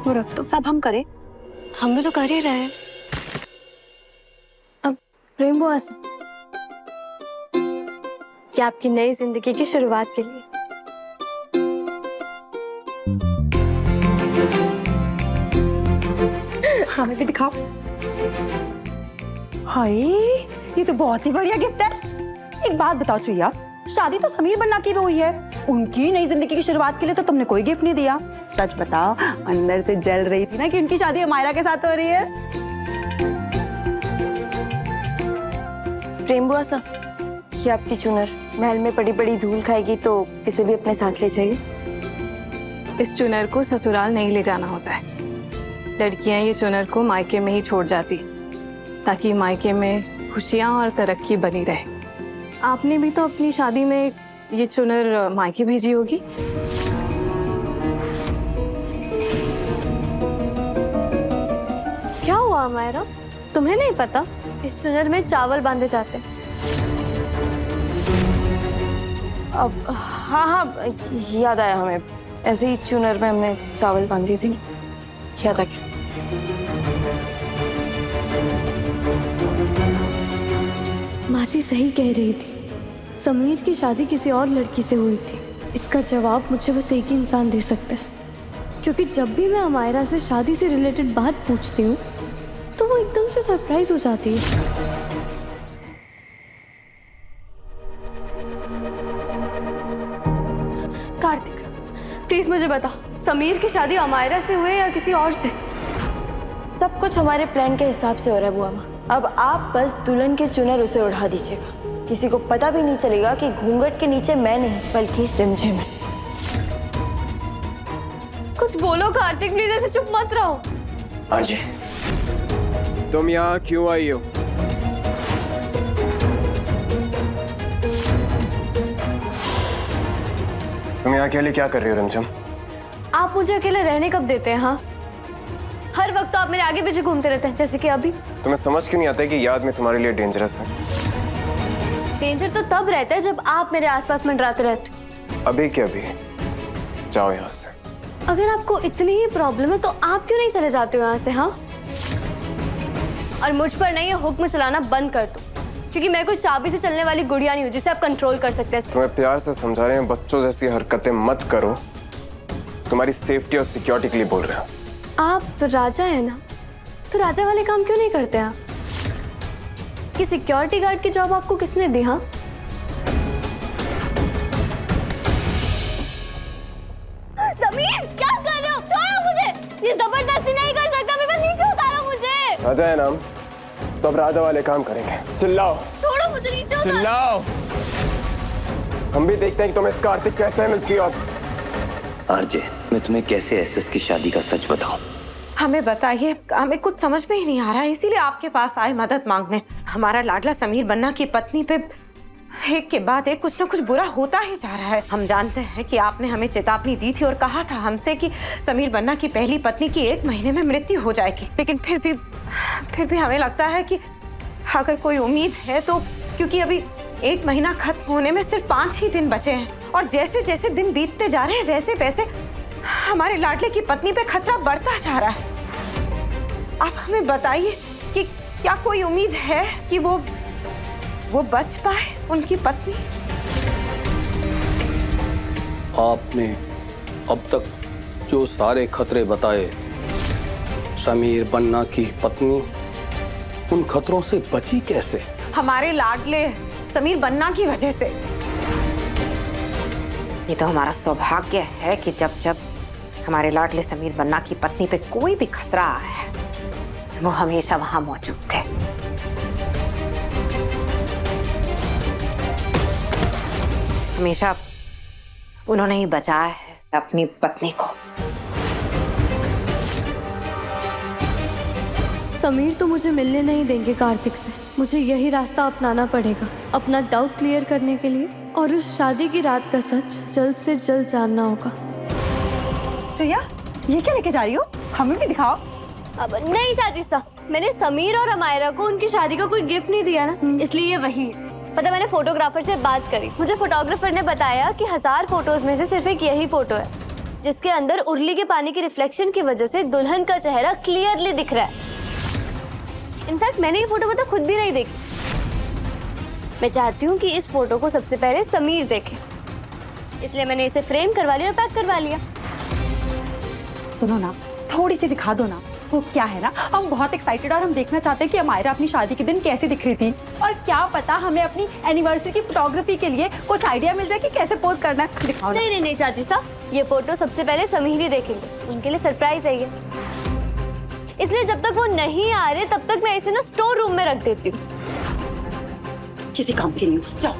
वो रख दो, सब हम करें। हम भी तो कर ही रहे हैं। अब प्रेम बुआ से क्या आपकी नई जिंदगी की शुरुआत के लिए हमें भी दिखाओ। हाय, ये तो बहुत ही बढ़िया गिफ्ट है। एक बात बताओ चुईया, शादी तो समीर बन्ना की भी हुई है, उनकी नई जिंदगी की शुरुआत के लिए तो तुमने कोई गिफ्ट नहीं दिया। सच बताओ, अंदर से जल रही थी ना कि उनकी शादी अमायरा के साथ हो रही है। प्रेम बुआ सा, ये आपकी चुनर महल में पड़ी पड़ी धूल खाएगी तो इसे भी अपने साथ ले जाइए। इस चुनर को ससुराल नहीं ले जाना होता है। लड़कियां ये चुनर को मायके में ही छोड़ जाती ताकि मायके में खुशियां और तरक्की बनी रहे। आपने भी तो अपनी शादी में ये चुनर मायके भेजी होगी। क्या हुआ अमायरा, तुम्हें नहीं पता इस चुनर में चावल बांधे जाते हैं? अब हाँ हाँ, याद आया हमें। ऐसे ही चुनर में हमने चावल बांधी थी। क्या था क्या? मासी सही कह रही थी, समीर की शादी किसी और लड़की से हुई थी। इसका जवाब मुझे बस एक ही इंसान दे सकता है, क्योंकि जब भी मैं अमायरा से शादी से रिलेटेड बात पूछती हूँ तो वो एकदम से सरप्राइज हो जाती है। कार्तिक, प्लीज मुझे बता, समीर की शादी अमायरा से हुई या किसी और से? सब कुछ हमारे प्लान के हिसाब से हो रहा है बुआ माँ। अब आप बस दुल्हन के चुनर उसे उड़ा दीजिएगा। किसी को पता भी नहीं चलेगा कि घूंघट के नीचे मैं नहीं बल्कि रिमझिम है। कुछ बोलो कार्तिक, प्लीज ऐसे चुप मत रहो। अजय, तुम यहाँ क्यों आई हो? तुम यहाँ अकेले क्या कर रही हो रिमझिम? आप मुझे अकेले रहने कब देते हैं? हाँ, हर वक्त तो आप मेरे आगे पीछे घूमते रहते हैं, जैसे कि अभी। तुम्हें समझ क्यों नहीं आता है कि याद में तुम्हारे लिए डेंजरस है? डेंजर तो तब रहता है जब आप मेरे आसपास मंडराते रहते। अभी क्या अभी? जाओ यहाँ से। अगर आपको इतनी ही प्रॉब्लम है तो आप क्यों नहीं चले जाते हो यहाँ से? हाँ, और मुझ पर नहीं, ये हुक्म चलाना बंद कर दो, क्योंकि मैं कोई चाबी से चलने वाली गुड़िया नहीं हूँ जिसे आप कंट्रोल कर सकते हैं। तुम्हें प्यार से समझा रहे हैं, बच्चों जैसी हरकतें मत करो। तुम्हारी सेफ्टी और सिक्योरिटी के लिए बोल रहे हैं। आप राजा है ना, तो राजा वाले काम क्यों नहीं करते आप? कि सिक्योरिटी गार्ड की जॉब आपको किसने दी? हाँ, समीर क्या कर रहे हो? छोड़ो मुझे, ये जबरदस्ती नहीं कर सकता। मेरे पास नीचे उतारो मुझे। राजा है नाम तो अब राजा वाले काम करेंगे। चिल्लाओ। छोड़ो मुझे, नीचे उतारो। चिल्लाओ। हम भी देखते हैं कि तुम इस कार्तिक कैसे मिलती हो। आरजे, मैं तुम्हें कैसे एसएस की शादी का सच बताऊं? हमें बताइए, हमें कुछ समझ में ही नहीं आ रहा है, इसीलिए आपके पास आए मदद मांगने। हमारा लाडला समीर बन्ना की पत्नी पे एक के बाद एक कुछ न कुछ बुरा होता ही जा रहा है। हम जानते हैं कि आपने हमें चेतावनी दी थी और कहा था हमसे कि समीर बन्ना की पहली पत्नी की 1 महीने में मृत्यु हो जाएगी, लेकिन फिर भी हमें लगता है कि अगर कोई उम्मीद है तो, क्योंकि अभी 1 महीना खत्म होने में सिर्फ 5 ही दिन बचे हैं और जैसे जैसे दिन बीतते जा रहे हैं वैसे वैसे हमारे लाडले की पत्नी पे खतरा बढ़ता जा रहा है। आप हमें बताइए कि क्या कोई उम्मीद है कि वो बच पाए, उनकी पत्नी? आपने अब तक जो सारे खतरे बताए, समीर बन्ना की पत्नी उन खतरों से बची कैसे? हमारे लाडले समीर बन्ना की वजह से। ये तो हमारा सौभाग्य है कि जब जब हमारे लाडले समीर बन्ना की पत्नी पे कोई भी खतरा आया है, वो हमेशा वहां मौजूद थे। हमेशा उन्होंने ही बचाया है अपनी पत्नी को। समीर तो मुझे मिलने नहीं देंगे कार्तिक से। मुझे यही रास्ता अपनाना पड़ेगा अपना डाउट क्लियर करने के लिए, और उस शादी की रात का सच जल्द से जल्द जानना होगा। चुईया, ये क्या लेके जा रही हो? हमें भी दिखाओ। अब नहीं साजिशा, मैंने समीर और अमायरा को उनकी शादी का कोई गिफ्ट नहीं दिया ना, इसलिए ये वही है। पता, मैंने फोटोग्राफर से बात करी, मुझे फोटोग्राफर ने बताया कि 1000 फोटोज में से सिर्फ एक यही फोटो है जिसके अंदर उर्ली के पानी की रिफ्लेक्शन की वजह से दुल्हन का चेहरा क्लियरली दिख रहा है। इनफैक्ट मैंने ये फोटो मतलब खुद भी नहीं देखी। मैं चाहती हूँ कि इस फोटो को सबसे पहले समीर देखे, इसलिए मैंने इसे फ्रेम करवा लिया और पैक करवा लिया। सुनो ना, थोड़ी सी दिखा दो ना। वो क्या है ना, हम बहुत एक्साइटेड और हम देखना चाहते हैं कि अमायरा अपनी शादी के दिन कैसी दिख रही थी, और क्या पता हमें अपनी एनिवर्सरी की फोटोग्राफी के लिए कुछ आइडिया मिल जाए कि कैसे पोज करना है। दिखाओ ना। नहीं चाची साहब, ये फोटो सबसे पहले समीर ही देखेंगे, उनके लिए सरप्राइज है ये। इसलिए जब तक वो नहीं आ रहे तब तक मैं इसे ना स्टोर रूम में रख देती हूँ। किसी काम की नहीं, जाओ।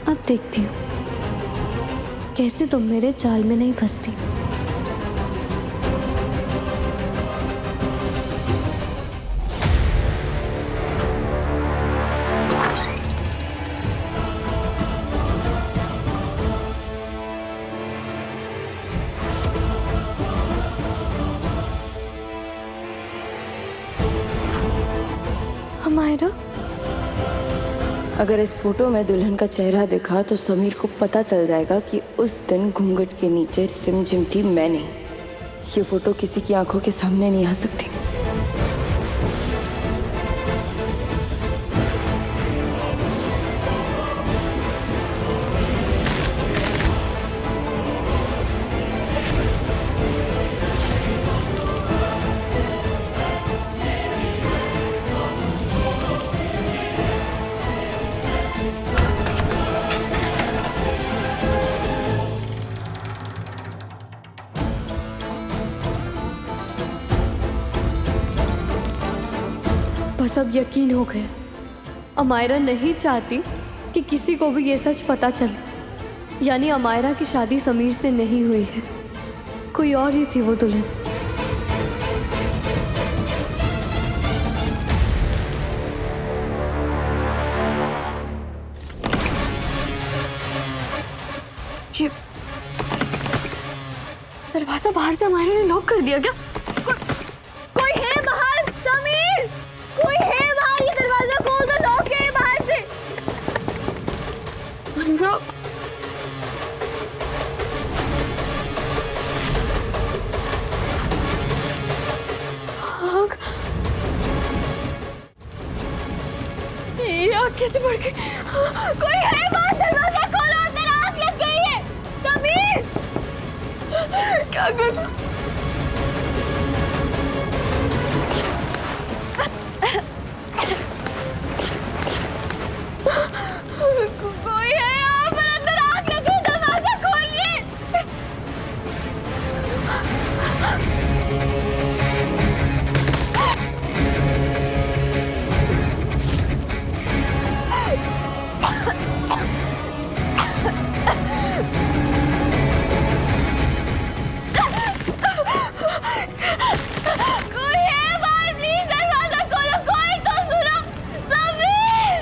अब देखती हूँ कैसे तुम मेरे जाल में नहीं फंसती। अमायरा, अगर इस फोटो में दुल्हन का चेहरा दिखा तो समीर को पता चल जाएगा कि उस दिन घूंघट के नीचे रिमझिम थी मैं नहीं। ये फोटो किसी की आंखों के सामने नहीं आ सकती। बस अब यकीन हो गया, अमायरा नहीं चाहती कि किसी को भी ये सच पता चले। यानी अमायरा की शादी समीर से नहीं हुई है, कोई और ही थी वो दुल्हन। ये दरवाजा बाहर से अमायरा ने लॉक कर दिया क्या? कोई है बाहर? समीर, कोई है बाहर? ये दरवाजा खोल दो, लॉक है बाहर से। आग, ये आग कैसे बढ़ गई? कोई है बाहर? दरवाजा खोलो, अंदर आग लग गई है। समीर, क्या करूं? कोई है यहाँ पर? अंदर आग लग गई, दरवाजा खोलिए। कोई है बाहर? प्लीज दरवाजा खोलो, कोई तो सुनो। समीर,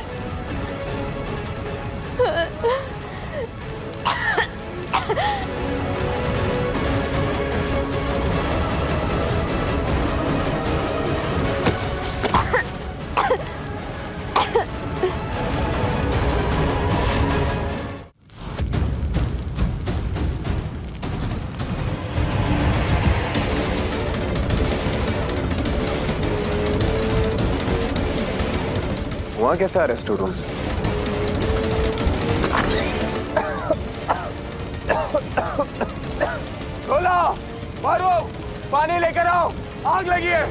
वहाँ कैसे आ रहे स्टोर रूम से? खोलो, मारो, पानी लेकर आओ, आग लगी है।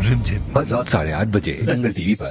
रिमझिम रात 8:30 बजे दंगल टीवी पर।